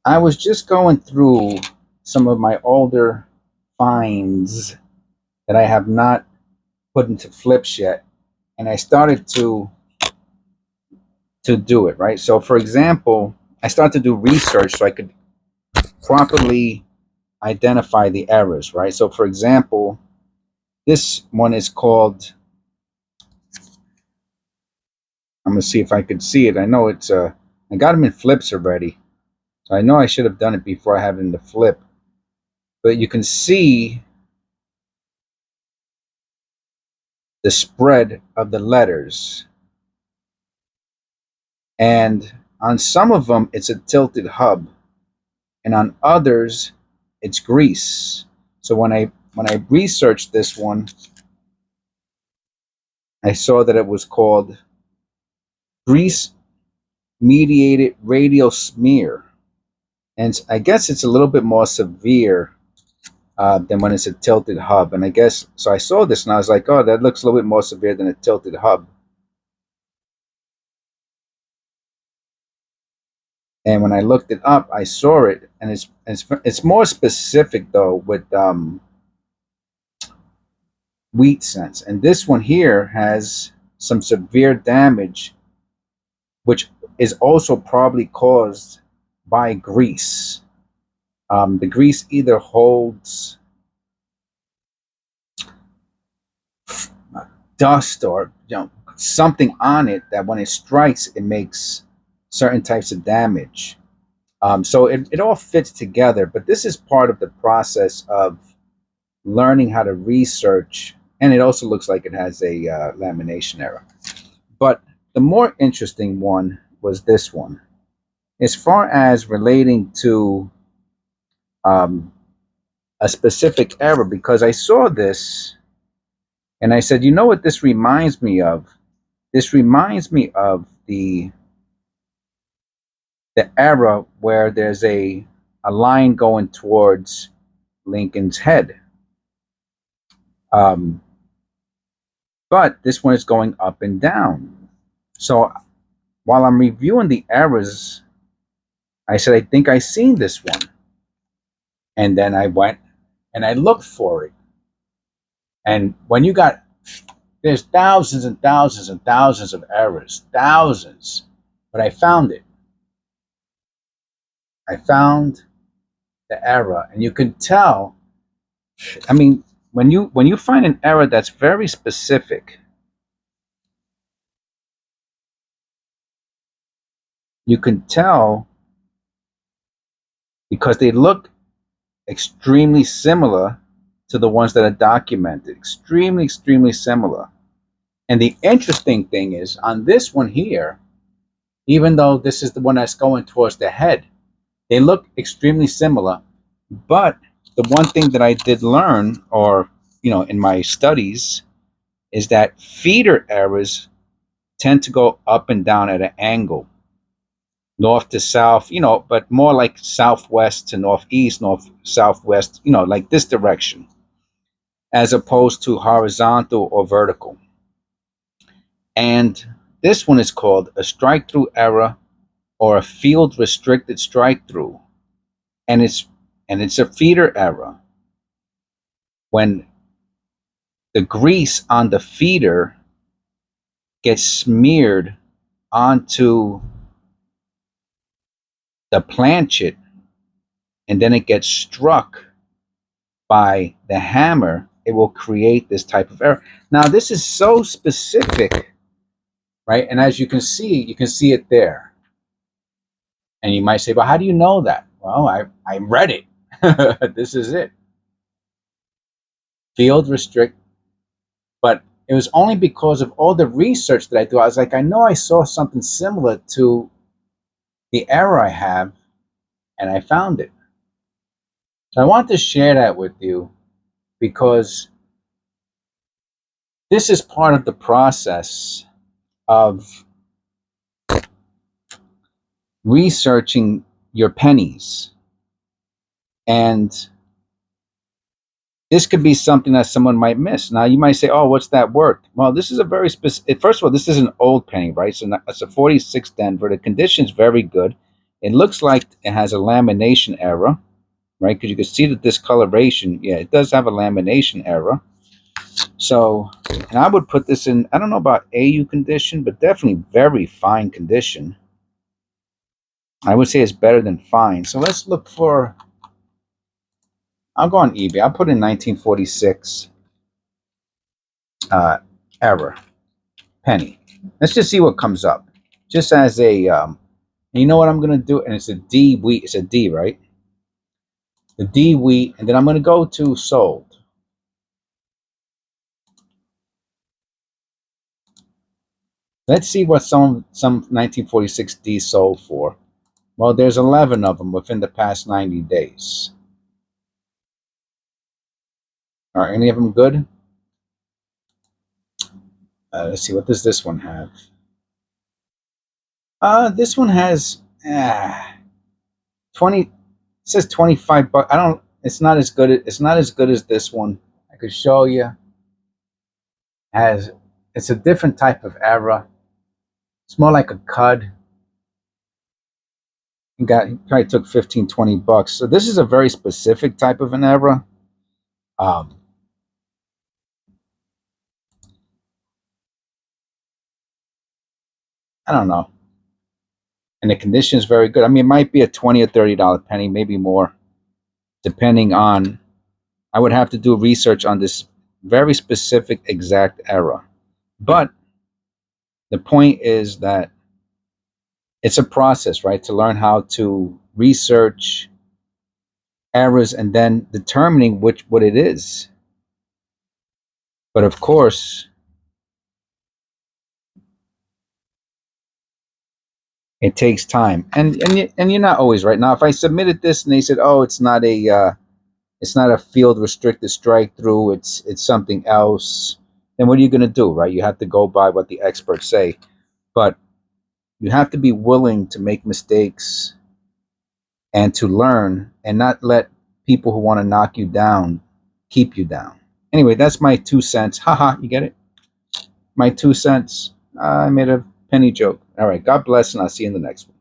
I was just going through some of my older finds that I have not put into flips yet, and I started to do it, right? So for example, I started to do research so I could properly identify the errors, right? So for example, this one is called, I'm gonna see if I could see it. I know it's I got them in flips already, so I know I should have done it before I have it in the flip. But you can see the spread of the letters, and on some of them it's a tilted hub, and on others it's grease. So when I researched this one, I saw that it was called grease mediated radial smear, and I guess it's a little bit more severe than when it's a tilted hub. And I guess so. I saw this and I was like, oh, that looks a little bit more severe than a tilted hub. And when I looked it up, I saw it, and it's more specific though with wheat sense. And this one here has some severe damage, which is also probably caused by grease. The grease either holds dust or something on it that when it strikes, it makes certain types of damage. So it all fits together, but this is part of the process of learning how to research, and it also looks like it has a lamination error. But the more interesting one was this one. As far as relating to um, a specific error, because I saw this and I said, you know what this reminds me of? This reminds me of the era where there's a line going towards Lincoln's head. Um, but this one is going up and down. So while I'm reviewing the errors, I said, I think I seen this one. And then I went and I looked for it. And when you got, there's thousands and thousands and thousands of errors, thousands. But I found it. I found the error. And you can tell, I mean, when you find an error that's very specific, you can tell because they look extremely similar to the ones that are documented. Extremely, extremely similar. And the interesting thing is on this one here, even though this is the one that's going towards the head, they look extremely similar. But the one thing that I did learn, or in my studies, is that feeder errors tend to go up and down at an angle, north to south, but more like southwest to northeast, north southwest, like this direction, as opposed to horizontal or vertical. And this one is called a strike through error or a field restricted strike through. And it's a feeder error when the grease on the feeder gets smeared onto the planchet and then it gets struck by the hammer, it will create this type of error. Now, this is so specific, right? And as you can see it there. And you might say, well, how do you know that? Well, I read it. This is it. Field restrict. But it was only because of all the research that I do. I was like, I know I saw something similar to the error I have, and I found it. So I want to share that with you because this is part of the process of researching your pennies. And this could be something that someone might miss. Now, you might say, oh, what's that worth? Well, this is a very specific, first of all, this is an old penny, right? So it's a 46 Denver. The condition's very good. It looks like it has a lamination error, right? Because you can see the discoloration. Yeah, it does have a lamination error. So, and I would put this in, I don't know about AU condition, but definitely very fine condition. I would say it's better than fine. So let's look for, I'll go on eBay. I'll put in 1946 error, penny. Let's just see what comes up. Just as a, you know what I'm going to do? And it's a D wheat. It's a D, right? The D wheat. And then I'm going to go to sold. Let's see what some 1946 D sold for. Well, there's 11 of them within the past 90 days. Are any of them good? Let's see, what does this one have? This one has 20. It says 25 bucks. I don't. It's not as good. It's not as good as this one. I could show you. It's a different type of error. It's more like a cud. He probably took 15, 20 bucks. So this is a very specific type of an error. I don't know. And the condition is very good. I mean, it might be a $20 or $30 penny, maybe more, depending on. I would have to do research on this very specific exact error. But the point is that it's a process, right? To learn how to research errors and then determining what it is. But of course, it takes time, and you're not always right. Now, if I submitted this and they said, "Oh, it's not a field restricted strike through, it's something else," then what are you going to do, right? You have to go by what the experts say, but you have to be willing to make mistakes and to learn, and not let people who want to knock you down keep you down. Anyway, that's my 2 cents. Haha, you get it? My 2 cents. I made a penny joke. All right, God bless, and I'll see you in the next one.